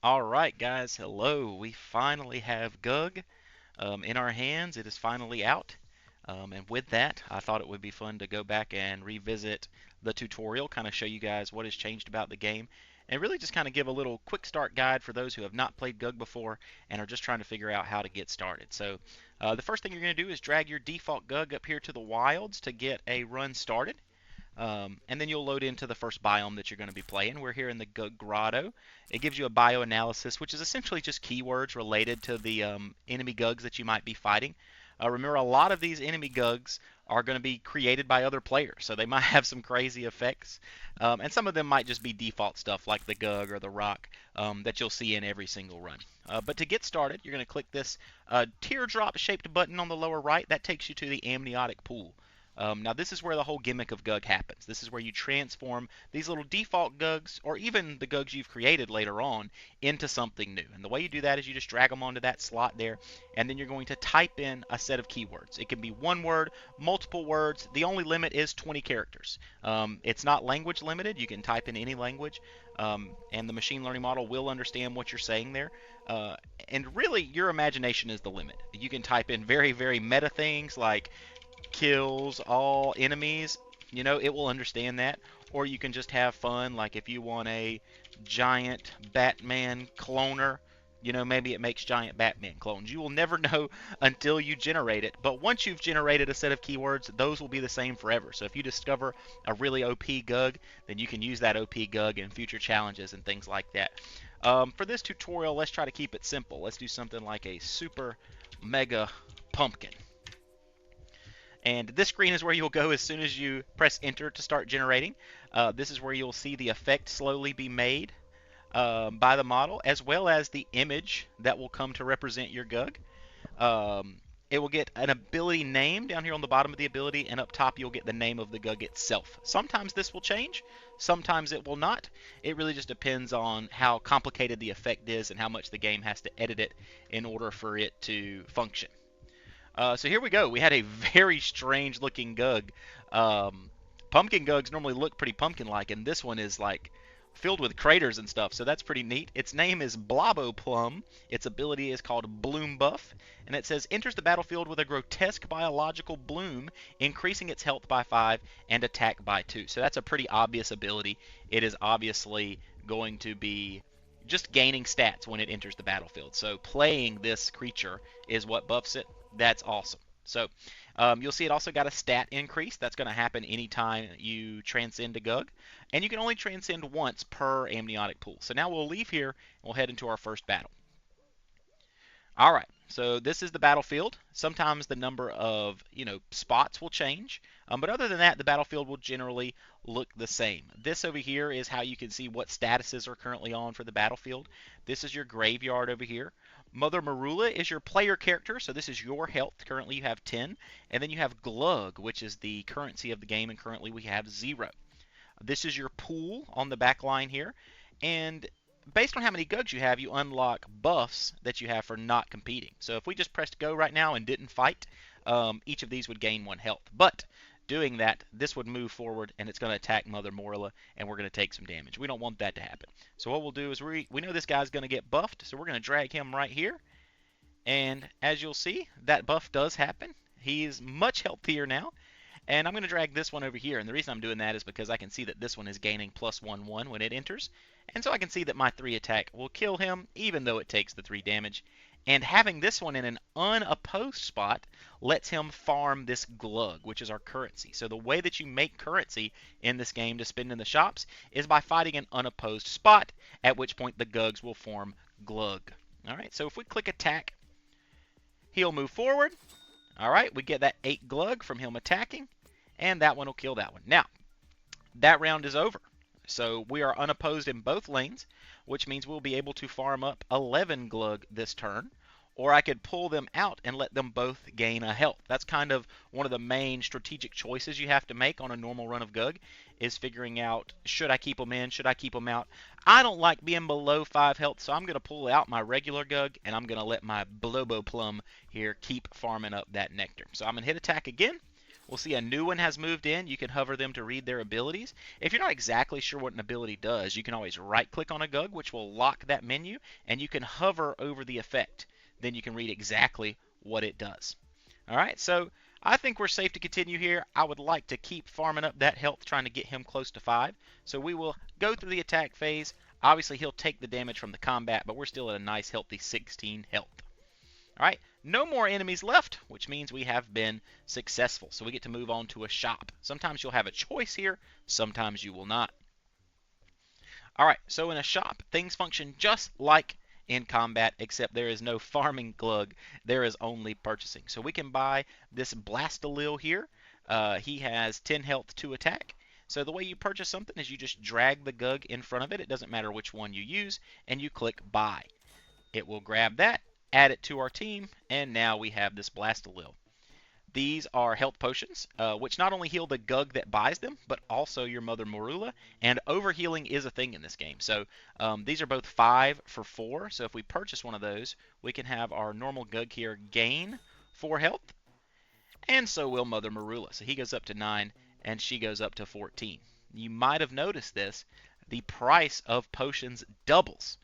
All right, guys, hello. We finally have GUG in our hands. It is finally out. And with that, I thought it would be fun to go back and revisit the tutorial, kind of show you guys what has changed about the game, and really just kind of give a little quick start guide for those who have not played GUG before and are just trying to figure out how to get started. So, the first thing you're going to do is drag your default GUG up here to the wilds to get a run started. And then you'll load into the first biome that you're going to be playing. We're here in the Grotto. It gives you a bioanalysis, which is essentially just keywords related to the enemy GUGs that you might be fighting. Remember, a lot of these enemy GUGs are going to be created by other players, so they might have some crazy effects. And some of them might just be default stuff like the GUG or the rock that you'll see in every single run. But to get started, you're going to click this teardrop-shaped button on the lower right. That takes you to the amniotic pool. Now this is where the whole gimmick of GUG happens. This is where you transform these little default GUGs, or even the GUGs you've created later on, into something new. And the way you do that is you just drag them onto that slot there, and then you're going to type in a set of keywords. It can be one word, multiple words. The only limit is 20 characters. It's not language limited. You can type in any language, and the machine learning model will understand what you're saying there. And really, your imagination is the limit. You can type in very, very meta things like kills all enemies, it will understand that. Or you can just have fun, like if you want a giant Batman cloner, maybe it makes giant Batman clones. You will never know until you generate it, but once you've generated a set of keywords, those will be the same forever. So if you discover a really OP GUG, then you can use that OP GUG in future challenges and things like that. For this tutorial, let's try to keep it simple. Let's do something like a super mega pumpkin. And this screen is where you'll go as soon as you press enter to start generating. This is where you'll see the effect slowly be made by the model, as well as the image that will come to represent your GUG. It will get an ability name down here on the bottom of the ability, and up top you'll get the name of the GUG itself. Sometimes this will change, sometimes it will not. It really just depends on how complicated the effect is and how much the game has to edit it in order for it to function. So here we go. We had a very strange looking GUG. Pumpkin GUGs normally look pretty pumpkin-like, and this one is like filled with craters and stuff, so that's pretty neat. Its name is Bloboplum. Its ability is called Bloom Buff, and it says enters the battlefield with a grotesque biological bloom, increasing its health by 5 and attack by 2. So that's a pretty obvious ability. It is obviously going to be just gaining stats when it enters the battlefield. So playing this creature is what buffs it. That's awesome. So you'll see it also got a stat increase. That's going to happen anytime you transcend a GUG. And you can only transcend once per amniotic pool. So now we'll leave here and we'll head into our first battle. All right, so this is the battlefield. Sometimes the number of spots will change, but other than that, the battlefield will generally look the same. This over here is how you can see what statuses are currently on for the battlefield. This is your graveyard over here. Mother Marula is your player character, so this is your health. Currently you have 10, and then you have Glug, which is the currency of the game, and currently we have 0. This is your pool on the back line here, and based on how many GUGs you have, you unlock buffs that you have for not competing. So if we just pressed go right now and didn't fight, each of these would gain 1 health. But doing that, this would move forward and it's going to attack Mother Morla, and we're going to take some damage. We don't want that to happen. So what we'll do is we know this guy's going to get buffed, so we're going to drag him right here. And as you'll see, that buff does happen. He's much healthier now. And I'm going to drag this one over here, and the reason I'm doing that is because I can see that this one is gaining +1/1 when it enters, and so I can see that my 3 attack will kill him, even though it takes the 3 damage. And having this one in an unopposed spot lets him farm this glug, which is our currency. So the way that you make currency in this game to spend in the shops is by fighting an unopposed spot, at which point the GUGs will form glug. All right, so if we click attack, he'll move forward. All right, we get that 8 glug from him attacking, and that one will kill that one. Now, that round is over. So we are unopposed in both lanes, which means we'll be able to farm up 11 glug this turn, or I could pull them out and let them both gain a health. That's kind of one of the main strategic choices you have to make on a normal run of GUG, is figuring out, should I keep them in, should I keep them out? I don't like being below 5 health, so I'm going to pull out my regular GUG, and I'm going to let my Bloboplum here keep farming up that nectar. So I'm going to hit attack again. We'll see a new one has moved in. You can hover them to read their abilities. If you're not exactly sure what an ability does, you can always right-click on a GUG, which will lock that menu, and you can hover over the effect. Then you can read exactly what it does. All right, so I think we're safe to continue here. I would like to keep farming up that health, trying to get him close to 5. So we will go through the attack phase. Obviously, he'll take the damage from the combat, but we're still at a nice, healthy 16 health. All right, no more enemies left, which means we have been successful. So we get to move on to a shop. Sometimes you'll have a choice here, sometimes you will not. All right, so in a shop, things function just like in combat, except there is no farming glug. There is only purchasing. So we can buy this Blastalil here. He has 10 health to attack. So the way you purchase something is you just drag the GUG in front of it. It doesn't matter which one you use, and you click buy. It will grab that, add it to our team, and now we have this Blastalil. These are health potions, which not only heal the GUG that buys them, but also your Mother Marula. And overhealing is a thing in this game. So these are both 5 for 4. So if we purchase one of those, we can have our normal GUG here gain 4 health. And so will Mother Marula. So he goes up to 9, and she goes up to 14. You might have noticed this. The price of potions doubles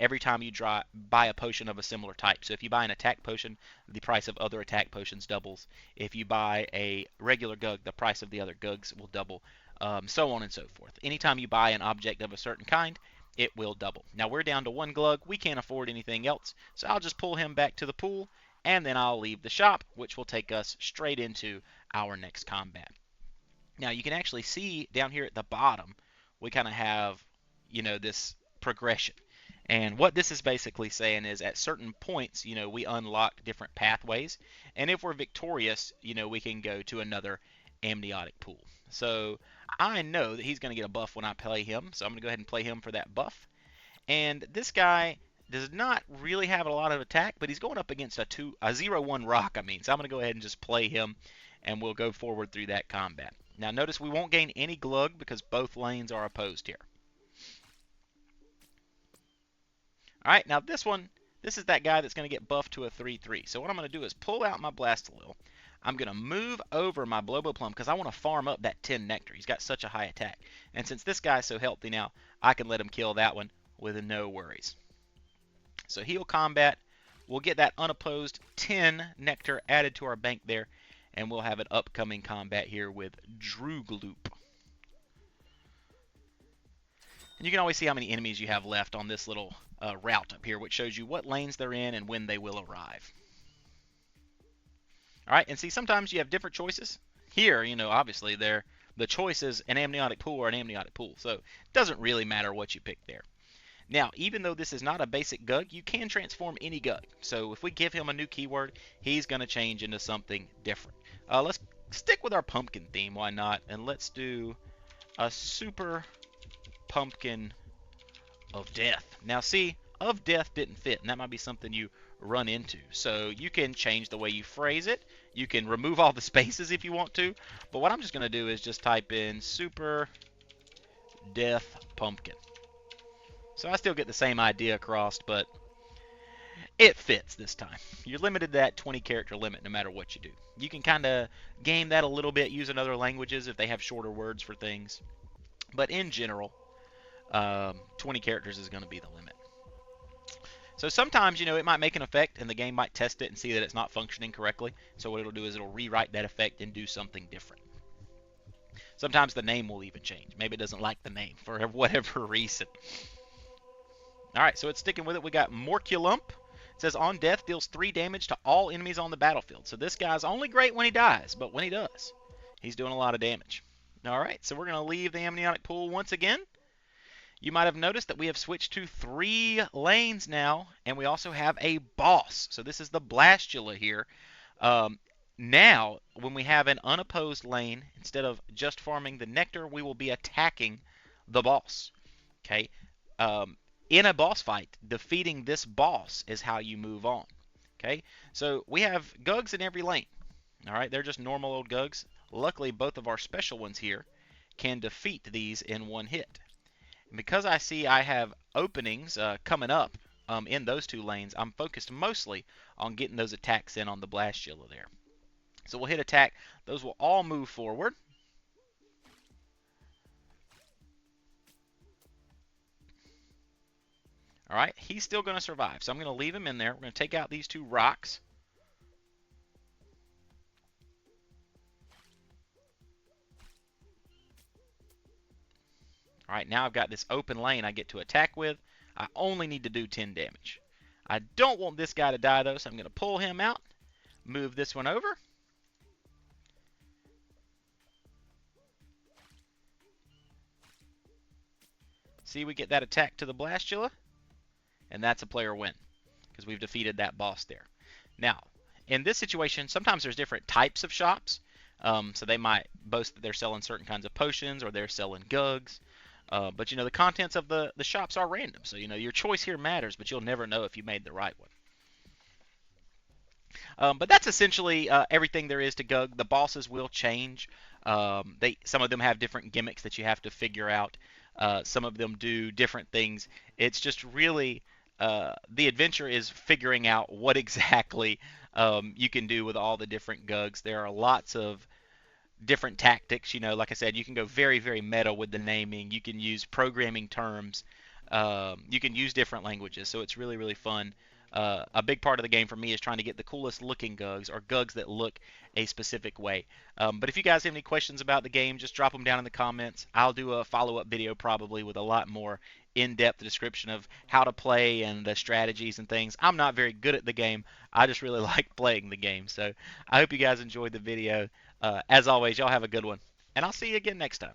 every time you buy a potion of a similar type. So if you buy an attack potion, the price of other attack potions doubles. If you buy a regular GUG, the price of the other GUGs will double, so on and so forth. Anytime you buy an object of a certain kind, it will double. Now we're down to 1 GUG. We can't afford anything else, so I'll just pull him back to the pool, and then I'll leave the shop, which will take us straight into our next combat. Now you can actually see down here at the bottom, we kind of have, this progression. And what this is basically saying is at certain points, we unlock different pathways. And if we're victorious, we can go to another amniotic pool. So I know that he's going to get a buff when I play him. So I'm going to go ahead and play him for that buff. And this guy does not really have a lot of attack, but he's going up against a 0-1 rock, So I'm going to go ahead and just play him, and we'll go forward through that combat. Now notice we won't gain any glug because both lanes are opposed here. All right, now this is that guy that's going to get buffed to a 3-3. So what I'm going to do is pull out my Blastalil. I'm going to move over my Bloboplum because I want to farm up that 10 Nectar. He's got such a high attack. And since this guy's so healthy now, I can let him kill that one with no worries. So he'll combat. We'll get that unopposed 10 Nectar added to our bank there, and we'll have an upcoming combat here with Droogloop. And you can always see how many enemies you have left on this little route up here, which shows you what lanes they're in and when they will arrive. All right, and see, sometimes you have different choices. Here, obviously, the choice is an amniotic pool or an amniotic pool, so it doesn't really matter what you pick there. Now, even though this is not a basic GUG, you can transform any GUG. So if we give him a new keyword, he's going to change into something different. Let's stick with our pumpkin theme, why not? And let's do a super pumpkin of death. Now see, of death didn't fit, and that might be something you run into. So you can change the way you phrase it. You can remove all the spaces if you want to. But what I'm just going to do is just type in super death pumpkin. So I still get the same idea across, but it fits this time. You're limited to that 20 character limit no matter what you do. You can kind of game that a little bit using other languages if they have shorter words for things. But in general, 20 characters is going to be the limit. So sometimes, it might make an effect and the game might test it and see that it's not functioning correctly. So what it'll do is it'll rewrite that effect and do something different. Sometimes the name will even change. Maybe it doesn't like the name for whatever reason. Alright, so it's sticking with it. We got Morculump. It says on death deals 3 damage to all enemies on the battlefield. So this guy's only great when he dies, but when he does, he's doing a lot of damage. Alright, so we're going to leave the amniotic pool once again. You might have noticed that we have switched to 3 lanes now, and we also have a boss. So this is the Blastula here. Now, when we have an unopposed lane, instead of just farming the nectar, we will be attacking the boss. Okay. In a boss fight, defeating this boss is how you move on. Okay. So we have GUGs in every lane. All right. They're just normal old GUGs. Luckily, both of our special ones here can defeat these in one hit. And because I see I have openings coming up in those 2 lanes, I'm focused mostly on getting those attacks in on the Blastula there. So we'll hit attack. Those will all move forward. All right, he's still going to survive. So I'm going to leave him in there. We're going to take out these 2 rocks. All right, now I've got this open lane I get to attack with. I only need to do 10 damage. I don't want this guy to die, though, so I'm going to pull him out, move this one over. See, we get that attack to the Blastula, and that's a player win because we've defeated that boss there. Now, in this situation, sometimes there's different types of shops. So they might boast that they're selling certain kinds of potions or they're selling GUGs. But, the contents of the shops are random. So, your choice here matters, but you'll never know if you made the right one. But that's essentially everything there is to GUG. The bosses will change. Some of them have different gimmicks that you have to figure out. Some of them do different things. It's just really the adventure is figuring out what exactly you can do with all the different GUGs. There are lots of different tactics. Like I said, you can go very, very meta with the naming. You can use programming terms. You can use different languages. So it's really, really fun. A big part of the game for me is trying to get the coolest looking GUGs or GUGs that look a specific way. But if you guys have any questions about the game, just drop them down in the comments. I'll do a follow-up video probably with a lot more in-depth description of how to play and the strategies and things. I'm not very good at the game. I just really like playing the game. So I hope you guys enjoyed the video. As always, y'all have a good one, and I'll see you again next time.